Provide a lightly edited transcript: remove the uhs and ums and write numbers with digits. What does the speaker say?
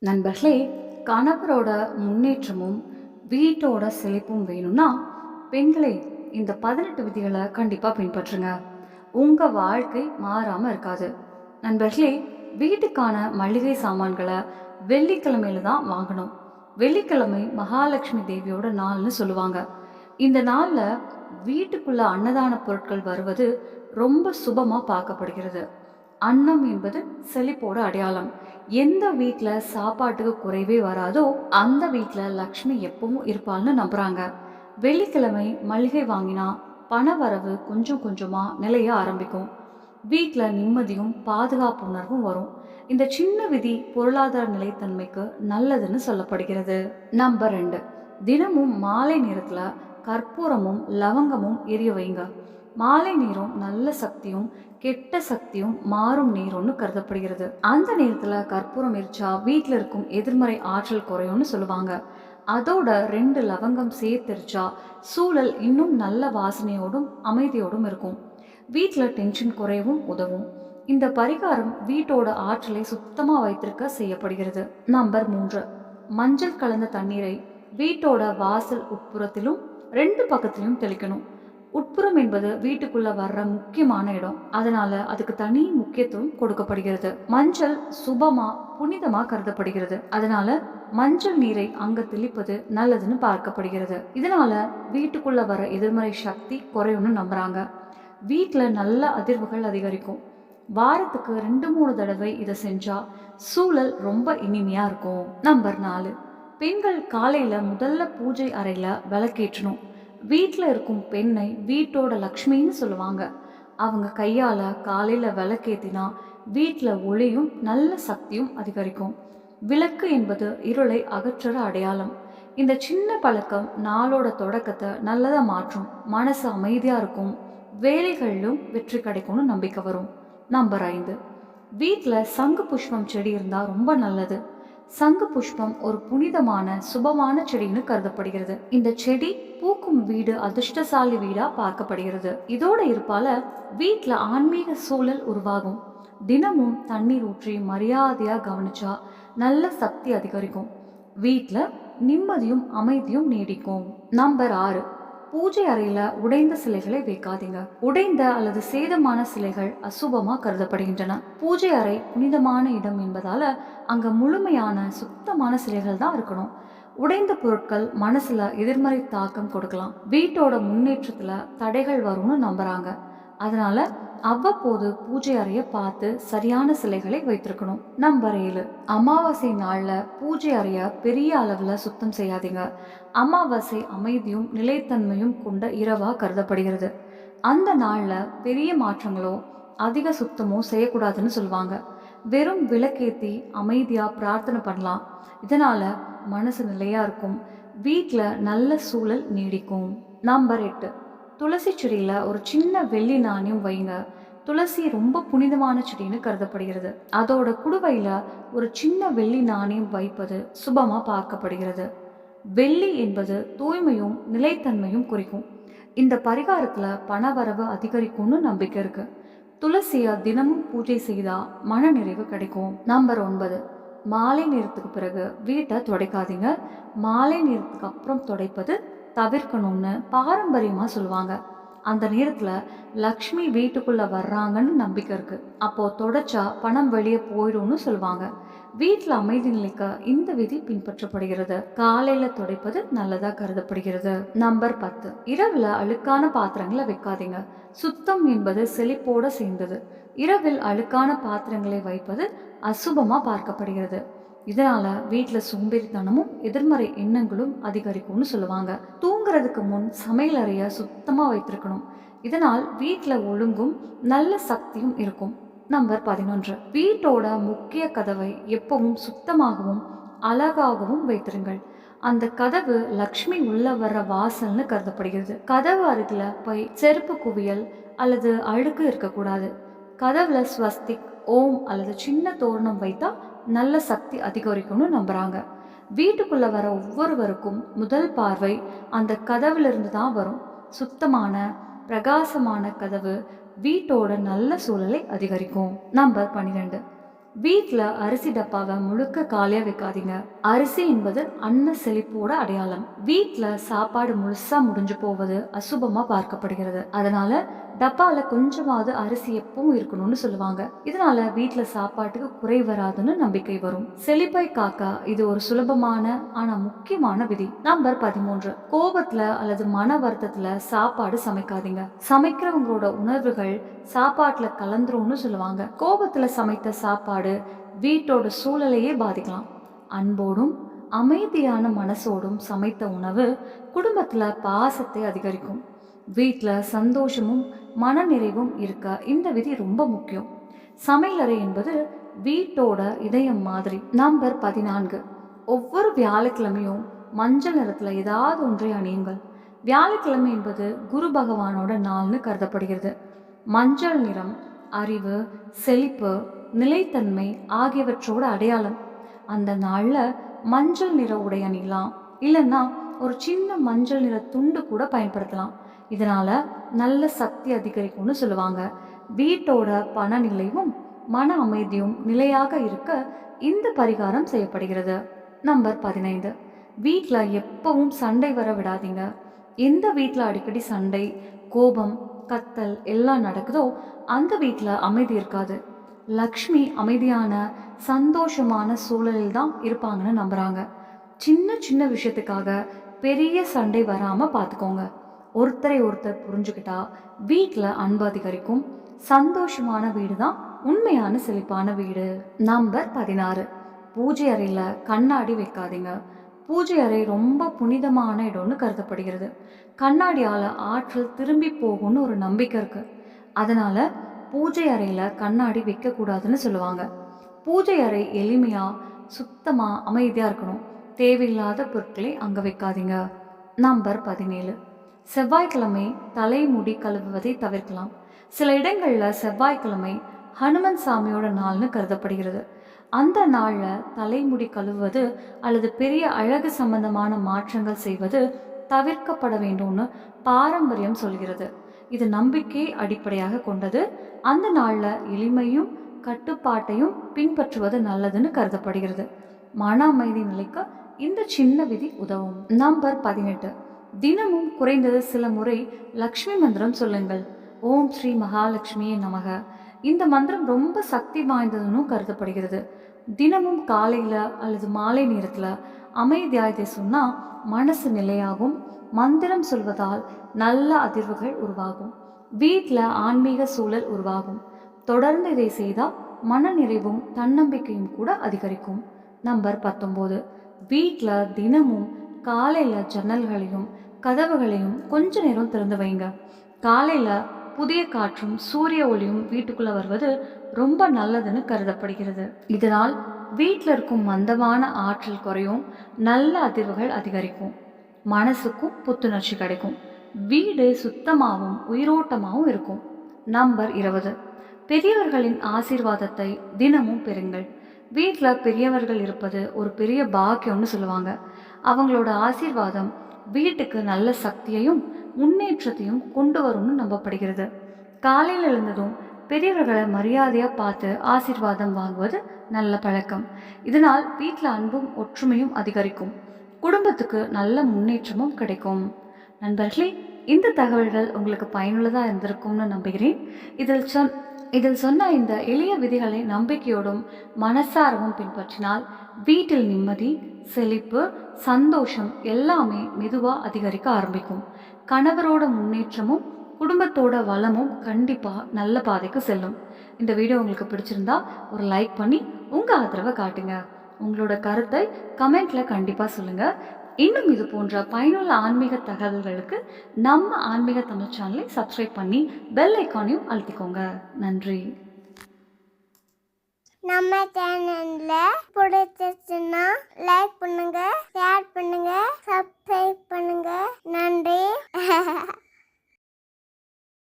நண்பர்களே, கணவரோட முன்னேற்றமும் வீட்டோட செழிப்பும் வேணும்னா பெண்களே இந்த 18 விதிகளை கண்டிப்பா பின்பற்றுங்க. உங்க வாழ்க்கை மாறாம இருக்காது. நண்பர்களே, வீட்டுக்கான மளிகை சாமான்களை வெள்ளிக்கிழமையில தான் வாங்கணும். வெள்ளிக்கிழமை மகாலட்சுமி தேவியோட நாள்னு சொல்லுவாங்க. இந்த நாள்ல வீட்டுக்குள்ள அன்னதான பொருட்கள் வருவது ரொம்ப சுபமா பார்க்கப்படுகிறது. அன்னம் என்பது செழிப்போட அடையாளம். எந்த வீட்ல சாப்பாட்டுக்கு குறைவே வராதோ அந்த வீட்ல லக்ஷ்மி எப்பவும் இருப்பாள்னு நம்புறாங்க. வெள்ளிக்கிழமை மளிகை வாங்கினா பண வரவு கொஞ்சம் கொஞ்சமா நிலைய ஆரம்பிக்கும். வீட்ல நிம்மதியும் பாதுகாப்பு உணர்வும் வரும். இந்த சின்ன விதி பொருளாதார நிலைத்தன்மைக்கு நல்லதுன்னு சொல்லப்படுகிறது. நம்பர் 2, தினமும் மாலை நேரத்துல கற்பூரமும் லவங்கமும் எரிய வைங்க. மாலை நேரம் நல்ல சக்தியும் கெட்ட சக்தியும் மாறும் நேரம்னு கருதப்படுகிறது. அந்த நேரத்துல கற்பூரம் எரிச்சா வீட்டுல இருக்கும் எதிர்மறை ஆற்றல் குறையும்னு சொல்லுவாங்க. அதோட 2 லவங்கம் சேர்த்தெரிச்சா சூழல் இன்னும் நல்ல வாசனையோடும் அமைதியோடும் இருக்கும். வீட்டுல டென்ஷன் குறையவும் உதவும். இந்த பரிகாரம் வீட்டோட ஆற்றலை சுத்தமா வைத்திருக்க செய்யப்படுகிறது. நம்பர் 3, மஞ்சள் கலந்த தண்ணீரை வீட்டோட வாசல் உட்புறத்திலும் 2 பக்கத்திலும் தெளிக்கணும். உட்புறம் என்பது வீட்டுக்குள்ள வர்ற முக்கியமான இடம். அதனால அதுக்கு தனி முக்கியத்துவம் கொடுக்கப்படுகிறது. மஞ்சள் சுபமா புனிதமா கருதப்படுகிறது. அதனால மஞ்சள் நீரை அங்க தெளிப்பது நல்லதுன்னு பார்க்கப்படுகிறது. இதனால வீட்டுக்குள்ள வர எதிர்மறை சக்தி குறையும்னு நம்புறாங்க. வீட்டுல நல்ல அதிர்வுகள் அதிகரிக்கும். வாரத்துக்கு 2-3 தடவை இதை செஞ்சா சூழல் ரொம்ப இனிமையா இருக்கும். நம்பர் 4, பெண்கள் காலையில முதல்ல பூஜை அறையில விளக்கேற்றணும். வீட்டில் இருக்கும் பெண்ணை வீட்டோட லக்ஷ்மின்னு சொல்லுவாங்க. அவங்க கையால காலையில விளக்கேத்தினா வீட்டில் ஒளியும் நல்ல சக்தியும் அதிகரிக்கும். விளக்கு என்பது இருளை அகற்றுற அடையாளம். இந்த சின்ன பழக்கம் நாளோட தொடக்கத்தை நல்லதா மாற்றும். மனசு அமைதியா இருக்கும். வேலைகளிலும் வெற்றி கிடைக்கும்னு நம்பிக்கை வரும். நம்பர் 5, வீட்டில் சங்கு புஷ்பம் செடி இருந்தா ரொம்ப நல்லது. சங்கு புஷ்பம் ஒரு புனிதமான சுபமான செடின்னு கருதப்படுகிறது. இந்த செடி பூக்கும் வீடு அதிர்ஷ்டசாலி வீடா பார்க்கப்படுகிறது. இதோட இருப்பால வீட்டுல ஆன்மீக சூழல் உருவாகும். தினமும் தண்ணீர் ஊற்றி மரியாதையா கவனிச்சா நல்ல சக்தி அதிகரிக்கும். வீட்டுல நிம்மதியும் அமைதியும் நீடிக்கும். நம்பர் 6, பூஜை அறையில உடைந்த சிலைகளை வைக்காதீங்க. உடைந்த அல்லது சேதமான சிலைகள் அசுபமா கருதப்படுகின்றன. பூஜை அறை புனிதமான இடம் என்பதால அங்க முழுமையான சுத்தமான சிலைகள் தான் இருக்கணும். உடைந்த பொருட்கள் மனசுல எதிர்மறை தாக்கம் கொடுக்கலாம். வீட்டோட முன்னேற்றத்துல தடைகள் வரும்னு நம்புறாங்க. அதனால அவ்வப்போது பூஜை அறைய பார்த்து சரியான சிலைகளை வைத்திருக்கணும். நம்பர் 7, அமாவாசை நாள்ல பூஜை அறைய பெரிய அளவுல சுத்தம் செய்யாதீங்க. அமாவாசை அமைதியும் நிலைத்தன்மையும் கொண்ட இரவா கருதப்படுகிறது. அந்த நாள்ல பெரிய மாற்றங்களோ அதிக சுத்தமோ செய்யக்கூடாதுன்னு சொல்லுவாங்க. வெறும் விளக்கேத்தி அமைதியா பிரார்த்தனை பண்ணலாம். இதனால மனசு நிலையா இருக்கும். வீட்டுல நல்ல சூழல் நீடிக்கும். நம்பர் 8, துளசி செடியில ஒரு சின்ன வெள்ளி நாணயம் வைங்க. துளசி ரொம்ப புனிதமான செடின்னு கருதப்படுகிறது. அதோட குடுவையில ஒரு சின்ன வெள்ளி நாணயம் வைப்பது சுபமா பார்க்கப்படுகிறது. வெள்ளி என்பது தூய்மையும் நிலைத்தன்மையும் குறிக்கும். இந்த பரிகாரத்துல பணவரவு அதிகரிக்கும்னு நம்பிக்கை இருக்கு. துளசிய தினமும் பூஜை செய்தா மன நிறைவு கிடைக்கும். நம்பர் 9, மாலை நேரத்துக்கு பிறகு வீட்டை துடைக்காதீங்க. மாலை நேரத்துக்கு அப்புறம் துடைப்பது தவிர்க்கணும்னு பாரம்பரியமா சொல்லுவாங்க. அந்த நேரத்துல லக்ஷ்மி வீட்டுக்குள்ள வர்றாங்கன்னு நம்பிக்கை இருக்கு. அப்போ தொடச்சா பணம் வெளியே போயிடும்னு சொல்லுவாங்க. வீட்டுல அமைதி நிலைக்க இந்த விதி பின்பற்றப்படுகிறது. காலையில துடைப்பது நல்லதா கருதப்படுகிறது. நம்பர் 10, இரவுல அழுக்கான பாத்திரங்களை வைக்காதீங்க. சுத்தம் என்பது செழிப்போட சேர்ந்தது. இரவில் அழுக்கான பாத்திரங்களை வைப்பது அசுபமா பார்க்கப்படுகிறது. இதனால வீட்டுல சோம்பேறித்தனமும் எதிர்மறை எண்ணங்களும் அதிகரிக்கும்னு சொல்லுவாங்க. தூங்குறதுக்கு முன் சமையல் அறைய சுத்தமா வைத்திருக்கணும். இதனால் வீட்டுல ஒழுங்கும் நல்ல சக்தியும் இருக்கும். நம்பர் 11, வீட்டோட முக்கிய கதவை எப்பவும் சுத்தமாகவும் அழகாகவும் வைத்திருங்கள். அந்த கதவு லக்ஷ்மி உள்ள வர்ற வாசல்னு கருதப்படுகிறது. கதவு அருகில போய் செருப்பு குவியல் அல்லது அழுக்கு இருக்கக்கூடாது. கதவுல ஸ்வஸ்திக், ஓம் அல்லது சின்ன தோரணம் வைத்தா நல்ல சக்தி அதிகரிக்கும்னு நம்புறாங்க. வீட்டுக்குள்ள வர ஒவ்வொருவருக்கும் முதல் பார்வை அந்த கதவுல இருந்து தான் வரும். சுத்தமான பிரகாசமான கதவு வீட்டோட நல்ல சூழலை அதிகரிக்கும். நம்பர் 12, வீட்ல அரிசி டப்பாவை முழுக்க காலியா வைக்காதீங்க. அரிசி என்பது அன்ன செழிப்போட அடையாளம். வீட்ல சாப்பாடு முழுசா முடிஞ்சு போவது அசுபமா பார்க்கப்படுகிறது. அதனால டப்பால கொஞ்சமாவது அரிசி எப்பவும் இருக்கணும்னு சொல்லுவாங்க. இதனால வீட்ல சாப்பாட்டுக்கு குறை வராதுன்னு நம்பிக்கை வரும். செழிப்பை காக்க இது ஒரு சுலபமான ஆனா முக்கியமான விதி. நம்பர் 13. கோபத்துல அல்லது மன வருத்தத்துல சாப்பாடு சமைக்காதீங்க. சமைக்கிறவங்களோட உணர்வுகள் சாப்பாட்டுல கலந்துரும்னு சொல்லுவாங்க. கோபத்துல சமைத்த சாப்பாடு வீட்டோட சூழலையே பாதிக்கலாம். அன்போடும் அமைதியான மனசோடும் சமைத்த உணவு குடும்பத்துல பாசத்தை அதிகரிக்கும். வீட்ல சந்தோஷமும் மனநிறைவும் இருக்க இந்த விதி ரொம்ப முக்கியம். சமையலறை என்பது வீட்டோட இதயம் மாதிரி. நம்பர் 14. ஒவ்வொரு வியாழக்கிழமையும் மஞ்சள் நிறத்துல ஏதாவது ஒன்றை அணியுங்கள். வியாழக்கிழமை என்பது குரு பகவானோட நாள்னு கருதப்படுகிறது. மஞ்சள் நிறம் அறிவு, செழிப்பு, நிலைத்தன்மை ஆகியவற்றோட அடையாளம். அந்த நாள்ல மஞ்சள் நிற உடை அணியலாம், இல்லைன்னா ஒரு சின்ன மஞ்சள் நிற துண்டு கூட பயன்படுத்தலாம். இதனால நல்ல சக்தி அதிகரிக்கும்னு சொல்லுவாங்க. வீட்டோட பணநிலையும் மன அமைதியும் நிலையாக இருக்க இந்த பரிகாரம் செய்யப்படுகிறது. நம்பர் 15. வீட்டில் எப்பவும் சண்டை வர விடாதீங்க. எந்த வீட்டில் அடிக்கடி சண்டை, கோபம், கத்தல் எல்லாம் நடக்குதோ அந்த வீட்டில் அமைதி இருக்காது. லக்ஷ்மி அமைதியான சந்தோஷமான சூழலில் தான் இருப்பாங்கன்னு நம்புறாங்க. சின்ன சின்ன விஷயத்துக்காக பெரிய சண்டை வராம பார்த்துக்கோங்க. ஒருத்தரை ஒருத்தர் புரிஞ்சுக்கிட்டா வீட்டில் அன்பு அதிகரிக்கும். சந்தோஷமான வீடு தான் உண்மையான செழிப்பான வீடு. நம்பர் 16. பூஜை அறையில் கண்ணாடி வைக்காதீங்க. பூஜை அறை ரொம்ப புனிதமான இடம்னு கருதப்படுகிறது. கண்ணாடியால் ஆற்றல் திரும்பி போகும்னு ஒரு நம்பிக்கை இருக்கு. அதனால பூஜை அறையில் கண்ணாடி வைக்கக்கூடாதுன்னு சொல்லுவாங்க. பூஜை அறை எளிமையாக சுத்தமாக அமைதியாக இருக்கணும். தேவையில்லாத பொருட்களை அங்கே வைக்காதீங்க. நம்பர் 17. செவ்வாய்க்கிழமை தலைமுடி கழுவுவதை தவிர்க்கலாம். சில இடங்களில் செவ்வாய்க்கிழமை ஹனுமன் சாமியோட நாள்னு கருதப்படுகிறது. அந்த நாளில் தலைமுடி கழுவுவது அல்லது பெரிய அழகு சம்பந்தமான மாற்றங்கள் செய்வது தவிர்க்கப்பட வேண்டும்னு பாரம்பரியம் சொல்கிறது. இது நம்பிக்கை அடிப்படையாக கொண்டது. அந்த நாளில் எளிமையும் கட்டுப்பாட்டையும் பின்பற்றுவது நல்லதுன்னு கருதப்படுகிறது. மன அமைதி நிலைக்க இந்த சின்ன விதி உதவும். நம்பர் 18. தினமும் குறைந்தது சில முறை லக்ஷ்மி மந்திரம் சொல்லுங்கள். ஓம் ஸ்ரீ மகாலட்சுமியே நமக. இந்த மந்திரம் ரொம்ப சக்தி வாய்ந்ததுன்னு கருதப்படுகிறது. தினமும் காலையில் அல்லது மாலை நேரத்தில் அமைதியாக இதை சொன்னால் மனசு நிலையாகும். மந்திரம் சொல்வதால் நல்ல அதிர்வுகள் உருவாகும். வீட்டில் ஆன்மீக சூழல் உருவாகும். தொடர்ந்து இதை செய்தால் மன நிறைவும் தன்னம்பிக்கையும் கூட அதிகரிக்கும். நம்பர் 19. வீட்டில் தினமும் காலையில் ஜன்னல்களையும் கதவுகளையும் கொஞ்ச நேரம் திறந்து வைங்க. காலையில் புதிய காற்றும் சூரிய ஒளியும் வீட்டுக்குள்ளே வருவது ரொம்ப நல்லதுன்னு கருதப்படுகிறது. இதனால் வீட்டில் இருக்கும் மந்தமான ஆற்றல் குறையும், நல்ல அதிர்வுகள் அதிகரிக்கும், மனசுக்கும் புத்துணர்ச்சி கிடைக்கும், வீடு சுத்தமாகவும் உயிரோட்டமாகவும் இருக்கும். நம்பர் 20. பெரியவர்களின் ஆசீர்வாதத்தை தினமும் பெறுங்கள். வீட்டில் பெரியவர்கள் இருப்பது ஒரு பெரிய பாக்கியம்னு சொல்லுவாங்க. அவங்களோட ஆசீர்வாதம் வீட்டுக்கு நல்ல சக்தியையும் முன்னேற்றத்தையும் கொண்டு வரும்னு நம்பப்படுகிறது. காலையில் எழுந்ததும் பெரியவர்களை மரியாதையாக பார்த்து ஆசீர்வாதம் வாங்குவது நல்ல பழக்கம். இதனால் வீட்டில் அன்பும் ஒற்றுமையும் அதிகரிக்கும். குடும்பத்துக்கு நல்ல முன்னேற்றமும் கிடைக்கும். நண்பர்களே, இந்த தகவல்கள் உங்களுக்கு பயனுள்ளதாக இருந்திருக்கும்னு நம்புகிறேன். இதில் சொன்ன இந்த எளிய விதிகளை நம்பிக்கையோடும் மனசாரவும் பின்பற்றினால் வீட்டில் நிம்மதி, செழிப்பு, சந்தோஷம் எல்லாமே மெதுவாக அதிகரிக்க ஆரம்பிக்கும். கணவரோட முன்னேற்றமும் குடும்பத்தோட வளமும் கண்டிப்பாக நல்ல பாதைக்கு செல்லும். இந்த வீடியோ உங்களுக்கு பிடிச்சிருந்தா ஒரு லைக் பண்ணி உங்கள் ஆதரவை காட்டுங்க. உங்களோட கருத்தை கமெண்ட்ல கண்டிப்பாக சொல்லுங்கள். இன்னும் இது போன்ற பயனுள்ள ஆன்மீக தகவல்களுக்கு நம்ம ஆன்மீக தமிழ் சேனலை சப்ஸ்கிரைப் பண்ணி பெல் ஐக்கானையும் அழுத்திக்கோங்க. நன்றி. நம்ம சேனல்ல பிடிச்சிருச்சுன்னா லைக் பண்ணுங்க, ஷேர் பண்ணுங்க, சப்ஸ்கிரைப் பண்ணுங்க. நன்றி.